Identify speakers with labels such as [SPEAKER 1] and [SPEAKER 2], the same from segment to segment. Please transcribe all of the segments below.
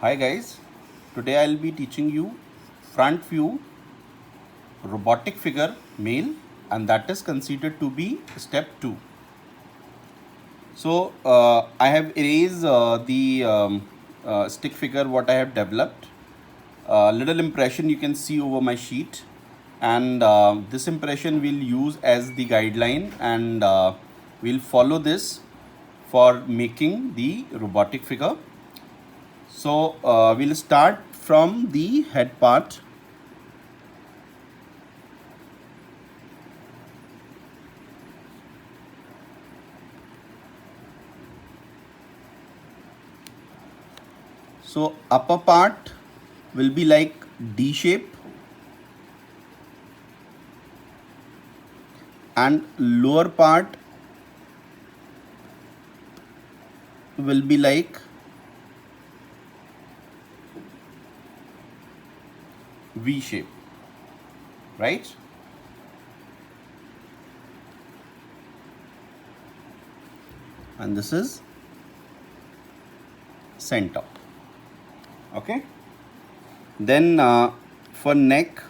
[SPEAKER 1] Hi guys, today I'll be teaching you front view robotic figure male, and that is considered to be step 2. So I have erased the stick figure what I have developed. Little impression you can see over my sheet, and this impression we'll use as the guideline, and we'll follow this for making the robotic figure. So we'll start from the head part. So upper part will be like D shape, and lower part will be like V shape, right? And this is center. Okay. Then for neck,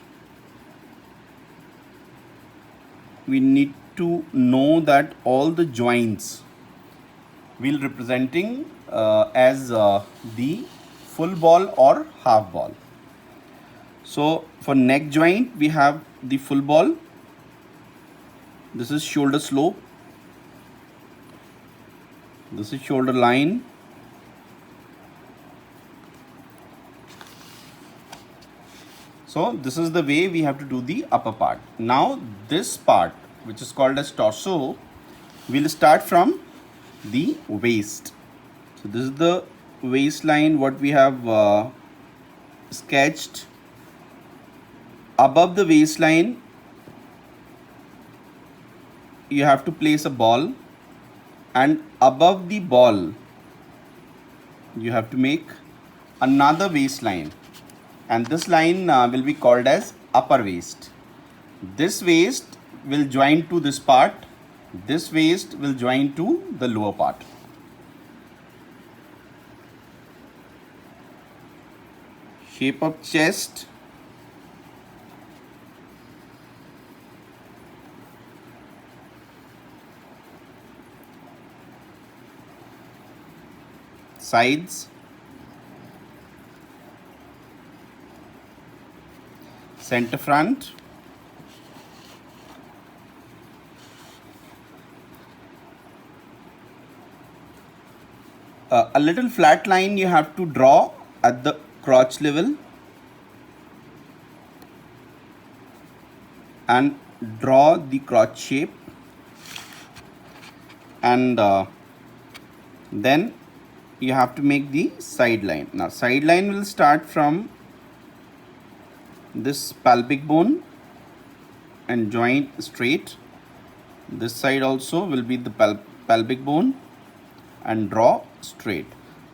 [SPEAKER 1] we need to know that all the joints will representing as the full ball or half ball. So for neck joint, we have the full ball. This is shoulder slope. This is shoulder line. So this is the way we have to do the upper part. Now this part, which is called as torso, we'll start from the waist. So this is the waistline what we have sketched. Above the waistline, you have to place a ball, and above the ball, you have to make another waistline, and this line will be called as upper waist. This waist will join to this part. This waist will join to the lower part. Shape of chest. Sides. Center front. A little flat line you have to draw at the crotch level, and draw the crotch shape, and then you have to make the side line. Now side line will start from this pelvic bone and join straight. This side also will be the pelvic bone, and draw straight.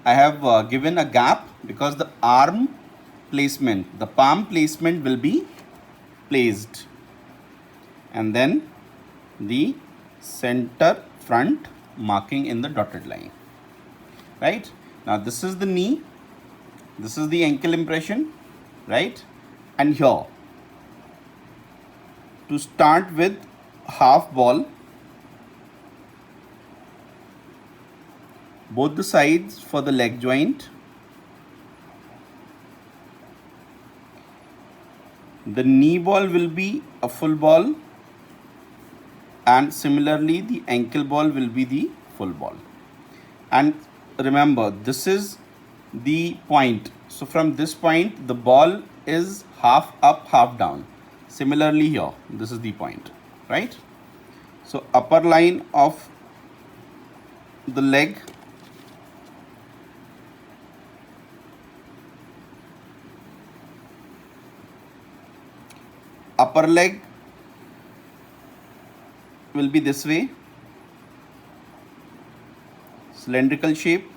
[SPEAKER 1] I have given a gap because the arm placement, the palm placement will be placed, and then the center front marking in the dotted line. Right? Now this is the knee, this is the ankle impression, right? And here, to start with half ball, both the sides for the leg joint, the knee ball will be a full ball, and similarly the ankle ball will be the full ball. And remember, this is the point. So from this point, the ball is half up, half down. Similarly here, this is the point, right? So upper line of the leg, upper leg will be this way, cylindrical shape.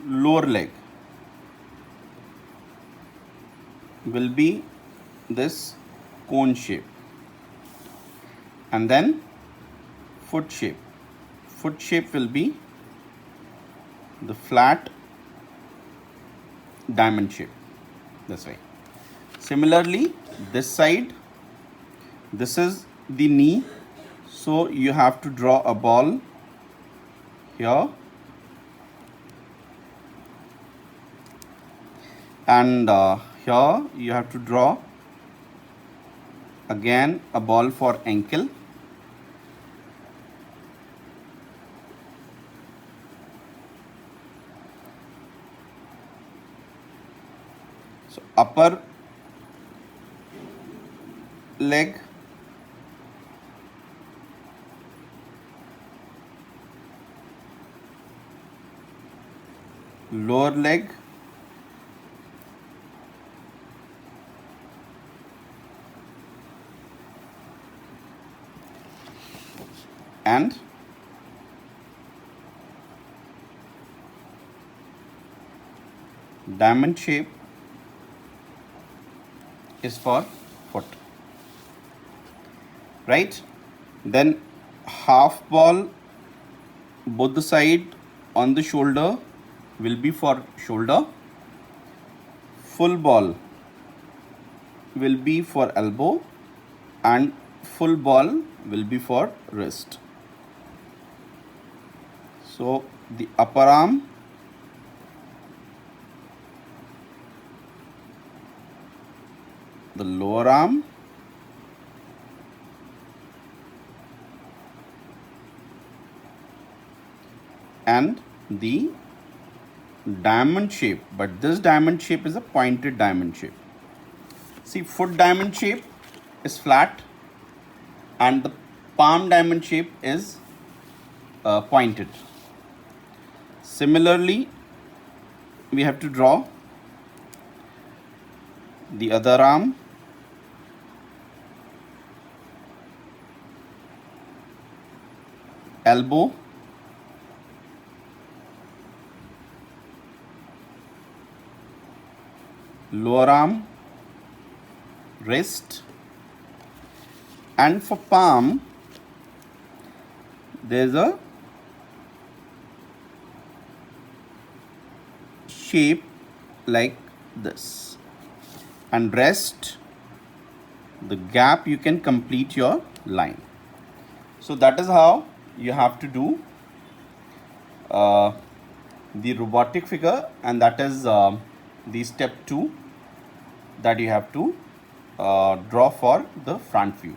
[SPEAKER 1] Lower leg will be this cone shape, and then foot shape. Foot shape will be the flat diamond shape this way. Similarly, this side, this is the knee, so you have to draw a ball here, and here you have to draw again a ball for ankle. So upper leg, lower leg, and diamond shape is for foot, right? Then half ball both the side on the shoulder will be for shoulder, full ball will be for elbow, and full ball will be for wrist. So the upper arm, the lower arm, and the diamond shape, but this diamond shape is a pointed diamond shape. See, foot diamond shape is flat and the palm diamond shape is pointed. Similarly, we have to draw the other arm, elbow, lower arm, wrist, and for palm there's a shape like this, and rest the gap you can complete your line. So that is how you have to do the robotic figure, and that is the step 2 that you have to draw for the front view.